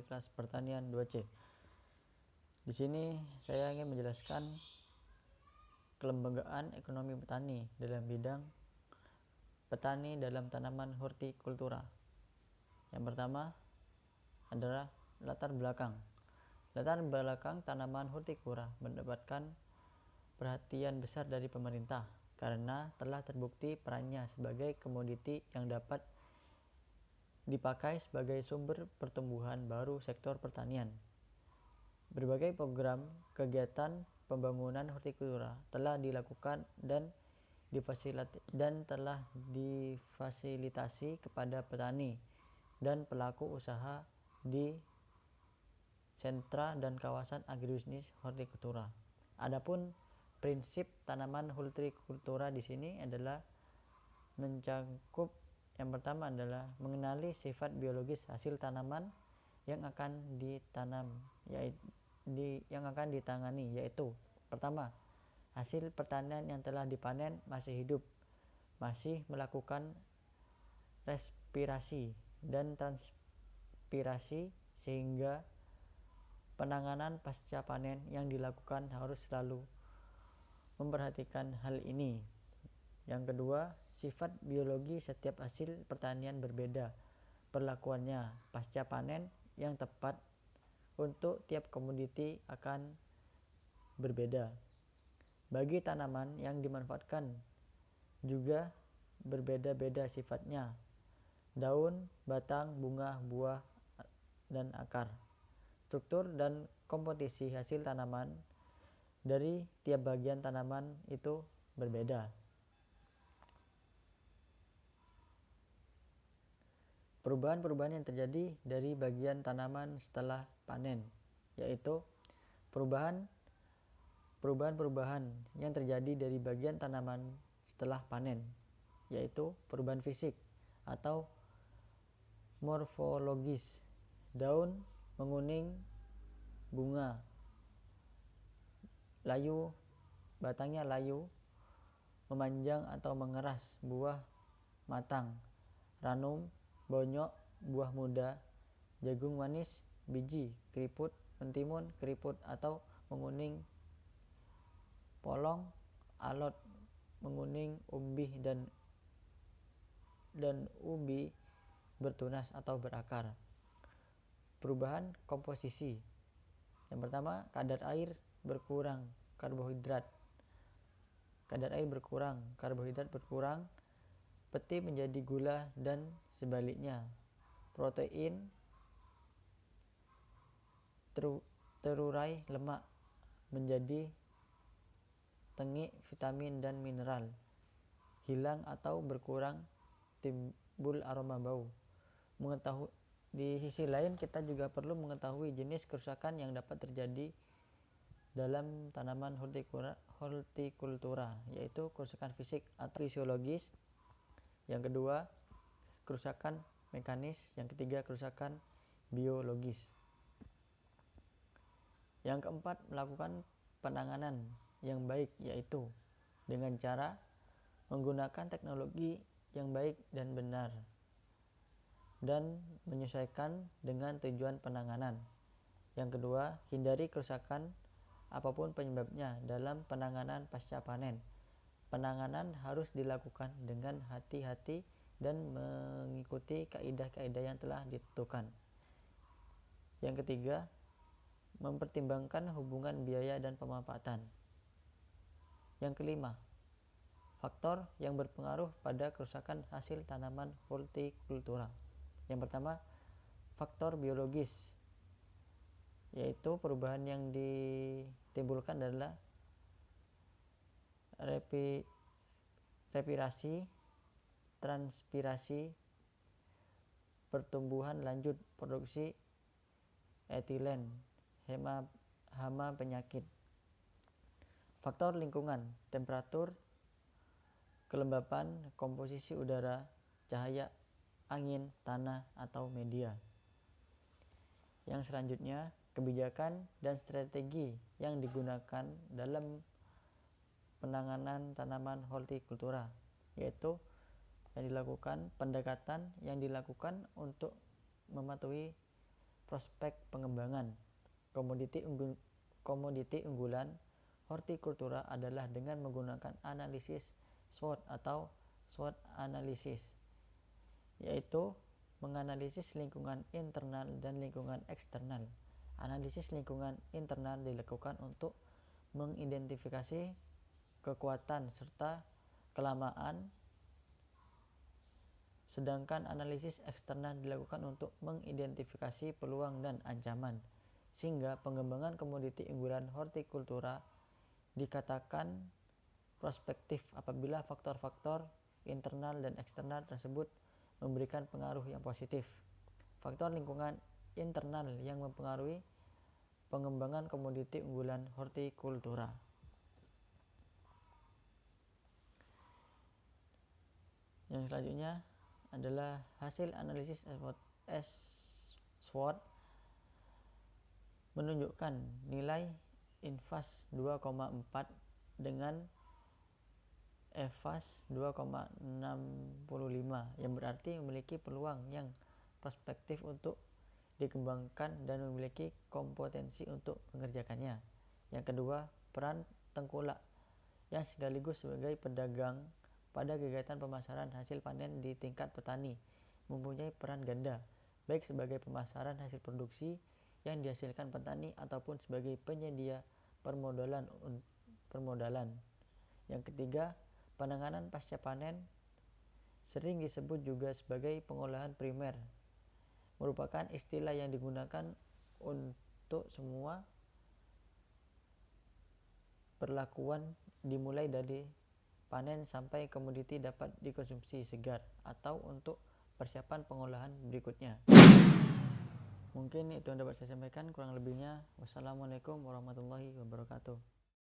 pada kelas pertanian 2C. Di sini saya ingin menjelaskan kelembagaan ekonomi petani dalam bidang petani dalam tanaman hortikultura. Yang pertama adalah latar belakang. Latar belakang tanaman hortikultura mendapatkan perhatian besar dari pemerintah karena telah terbukti perannya sebagai komoditi yang dapat dipakai sebagai sumber pertumbuhan baru sektor pertanian. Berbagai program kegiatan pembangunan hortikultura telah dilakukan dan telah difasilitasi kepada petani dan pelaku usaha di sentra dan kawasan agribisnis hortikultura. Adapun prinsip tanaman hortikultura di sini adalah mencakup yang pertama adalah mengenali sifat biologis hasil tanaman yang akan ditangani, yaitu pertama, hasil pertanian yang telah dipanen masih hidup, masih melakukan respirasi dan transpirasi, sehingga penanganan pasca panen yang dilakukan harus selalu memperhatikan hal ini. Yang kedua, sifat biologi setiap hasil pertanian berbeda perlakuannya pasca panen yang tepat untuk tiap komoditi akan berbeda. Bagi tanaman yang dimanfaatkan juga berbeda-beda sifatnya: daun, batang, bunga, buah, dan akar. Struktur dan komposisi hasil tanaman dari tiap bagian tanaman itu berbeda. Perubahan-perubahan yang terjadi dari bagian tanaman setelah panen, yaitu perubahan yang terjadi dari bagian tanaman setelah panen, yaitu perubahan fisik atau morfologis. Daun menguning, bunga layu, batangnya layu, memanjang atau mengeras, buah matang, ranum, bonyok, buah muda, jagung manis, biji, keriput, mentimun, keriput atau menguning, polong, alot, menguning, umbi dan ubi bertunas atau berakar. Perubahan komposisi. Yang pertama, kadar air berkurang, karbohidrat berkurang, peti menjadi gula dan sebaliknya. Protein terurai lemak menjadi tengik, vitamin dan mineral hilang atau berkurang, timbul aroma bau. Di sisi lain, kita juga perlu mengetahui jenis kerusakan yang dapat terjadi dalam tanaman hortikultura, yaitu kerusakan fisik atau fisiologis. Yang kedua, kerusakan mekanis. Yang ketiga, kerusakan biologis. Yang keempat, melakukan penanganan yang baik, yaitu dengan cara menggunakan teknologi yang baik dan benar dan menyesuaikan dengan tujuan penanganan. Yang kedua, hindari kerusakan apapun penyebabnya dalam penanganan pasca panen. Penanganan harus dilakukan dengan hati-hati dan mengikuti kaidah-kaidah yang telah ditentukan. Yang ketiga, mempertimbangkan hubungan biaya dan pemanfaatan. Yang kelima, faktor yang berpengaruh pada kerusakan hasil tanaman hortikultura. Yang pertama, faktor biologis, yaitu perubahan yang ditimbulkan adalah respirasi, transpirasi, pertumbuhan lanjut, produksi etilen, hama penyakit. Faktor lingkungan, temperatur, kelembapan, komposisi udara, cahaya, angin, tanah, atau media. Yang selanjutnya, kebijakan dan strategi yang digunakan dalam penanganan tanaman hortikultura, yaitu pendekatan yang dilakukan untuk mematuhi prospek pengembangan komoditi unggulan hortikultura adalah dengan menggunakan analisis SWOT atau SWOT analisis, yaitu menganalisis lingkungan internal dan lingkungan eksternal. Analisis lingkungan internal dilakukan untuk mengidentifikasi kekuatan serta kelemahan, sedangkan analisis eksternal dilakukan untuk mengidentifikasi peluang dan ancaman. Sehingga pengembangan komoditi unggulan hortikultura dikatakan prospektif apabila faktor-faktor internal dan eksternal tersebut memberikan pengaruh yang positif. Faktor lingkungan internal yang mempengaruhi pengembangan komoditi unggulan hortikultura. Yang selanjutnya adalah hasil analisis SWOT menunjukkan nilai INVAS 2,4 dengan EVAS 2,65 yang berarti memiliki peluang yang prospektif untuk dikembangkan dan memiliki kompetensi untuk mengerjakannya. Yang kedua, peran tengkulak yang sekaligus sebagai pedagang pada kegiatan pemasaran hasil panen di tingkat petani mempunyai peran ganda, baik sebagai pemasaran hasil produksi yang dihasilkan petani ataupun sebagai penyedia permodalan. Yang ketiga, penanganan pasca panen sering disebut juga sebagai pengolahan primer, merupakan istilah yang digunakan untuk semua perlakuan dimulai dari panen sampai komoditi dapat dikonsumsi segar atau untuk persiapan pengolahan berikutnya. Mungkin itu yang dapat saya sampaikan, kurang lebihnya wassalamualaikum warahmatullahi wabarakatuh.